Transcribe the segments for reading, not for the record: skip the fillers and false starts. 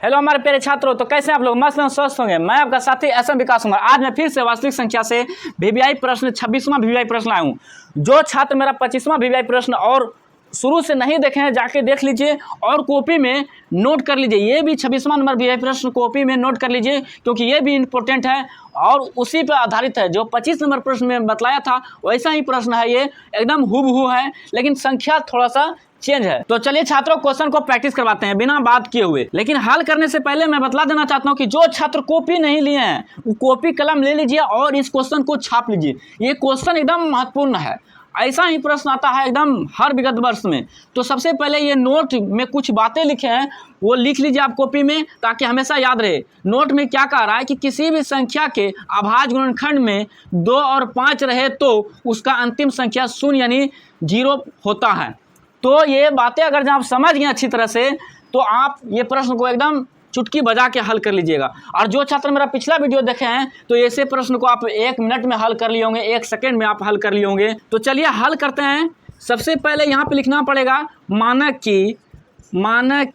Hello हमारे प्यारे छात्रों, तो कैसे आप लोग मस्त और स्वस्थ होंगे। मैं आपका साथी एसएम विकास हूँ। आज मैं फिर से वास्तविक संख्या से वीवीआई प्रश्न 26वां वीवीआई प्रश्न आया हूँ। जो छात्र मेरा 25वां वीवीआई प्रश्न और शुरू से नहीं देखे हैं जाके देख लीजिए और कॉपी में नोट कर लीजिए। ये भी 26वां नंबर वीवीआई प्रश्न कॉपी में नोट कर लीजिए, क्योंकि ये भी इंपॉर्टेंट है और उसी पर आधारित है। जो 25 नंबर प्रश्न में बतलाया था वैसा ही प्रश्न है, ये एकदम हूबहू है, लेकिन संख्या थोड़ा सा चेंज है। तो चलिए छात्रों, क्वेश्चन को प्रैक्टिस करवाते हैं बिना बात किए हुए। लेकिन हल करने से पहले मैं बतला देना चाहता हूं कि जो छात्र कॉपी नहीं लिए हैं वो कॉपी कलम ले लीजिए और इस क्वेश्चन को छाप लीजिए। ये क्वेश्चन एकदम महत्वपूर्ण है। ऐसा ही प्रश्न आता है एकदम हर विगत वर्ष में। तो सबसे पहले ये नोट में कुछ बातें लिखे हैं वो लिख लीजिए आप कॉपी में, ताकि हमेशा याद रहे। नोट में क्या कह रहा है कि किसी भी संख्या के अभाज्य गुणनखंड में 2 और 5 रहे तो उसका अंतिम संख्या 0 यानी 0 होता है। तो ये बातें अगर जब आप समझ गए अच्छी तरह से, तो आप ये प्रश्न को एकदम चुटकी बजा के हल कर लीजिएगा। और जो छात्र मेरा पिछला वीडियो देखे हैं तो ऐसे प्रश्न को आप 1 मिनट में हल कर लिए होंगे, 1 सेकेंड में आप हल कर लिए होंगे। तो चलिए हल करते हैं। सबसे पहले यहाँ पे लिखना पड़ेगा मानक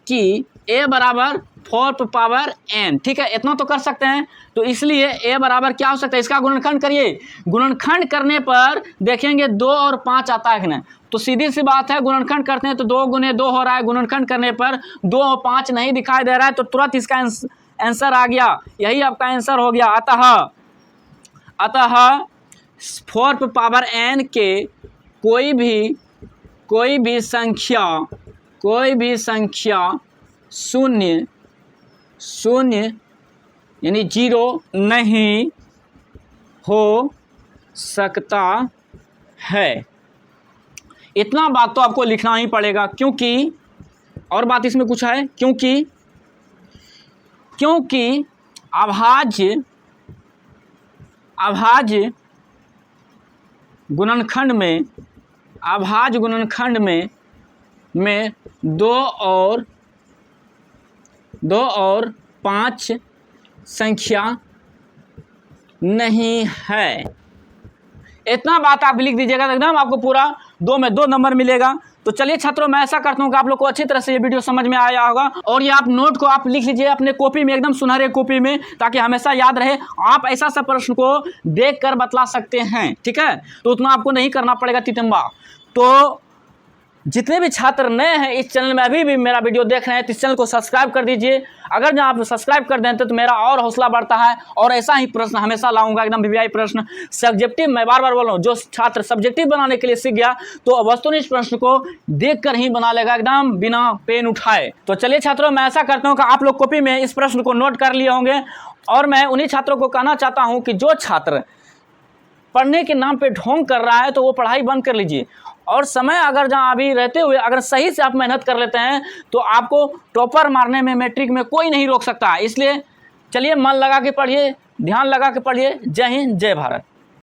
की a बराबर 4n। ठीक है, इतना तो कर सकते हैं। तो इसलिए a बराबर क्या हो सकता है, इसका गुणनखंड करिए। गुणनखंड करने पर देखेंगे 2 और 5 आता है कि नहीं। तो सीधी सी बात है, गुणनखंड करते हैं तो 2 गुने 2 हो रहा है। गुणनखंड करने पर 2 और 5 नहीं दिखाई दे रहा है, तो तुरंत इसका आंसर आ गया। यही आपका आंसर हो गया। अतः 4n के कोई भी संख्या 0 यानी 0 नहीं हो सकता है। इतना बात तो आपको लिखना ही पड़ेगा, क्योंकि और बात इसमें कुछ है, क्योंकि अभाज्य गुणनखंड में 2 और 5 संख्या नहीं है। इतना बात आप लिख दीजिएगा तो एकदम आपको पूरा 2 में 2 नंबर मिलेगा। तो चलिए छात्रों, मैं ऐसा करता हूँ कि आप लोग को अच्छी तरह से ये वीडियो समझ में आया होगा। और ये आप नोट को आप लिख लीजिए अपने कॉपी में, एकदम सुनहरे कॉपी में, ताकि हमेशा याद रहे। आप ऐसा सा प्रश्न को देख कर बतला सकते हैं। ठीक है, तो उतना आपको नहीं करना पड़ेगा तितम्बा। तो जितने भी छात्र नए हैं इस चैनल में अभी भी मेरा वीडियो देख रहे हैं, तो इस चैनल को सब्सक्राइब कर दीजिए। अगर जब आप सब्सक्राइब कर दें तो मेरा और हौसला बढ़ता है और ऐसा ही प्रश्न हमेशा लाऊंगा, एकदम वीवीआई प्रश्न। सब्जेक्टिव मैं बार बार बोल रहा हूँ, जो छात्र सब्जेक्टिव बनाने के लिए सीख गया तो वस्तुनिष्ठ प्रश्न को देख कर ही बना लेगा, एकदम बिना पेन उठाए। तो चलिए छात्रों, मैं ऐसा करता हूँ कि आप लोग कॉपी में इस प्रश्न को नोट कर लिए होंगे। और मैं उन्हीं छात्रों को कहना चाहता हूँ कि जो छात्र पढ़ने के नाम पे ढोंग कर रहा है तो वो पढ़ाई बंद कर लीजिए। और समय अगर जहाँ अभी रहते हुए अगर सही से आप मेहनत कर लेते हैं तो आपको टॉपर मारने में मैट्रिक में कोई नहीं रोक सकता। इसलिए चलिए मन लगा के पढ़िए, ध्यान लगा के पढ़िए। जय हिंद, जय भारत।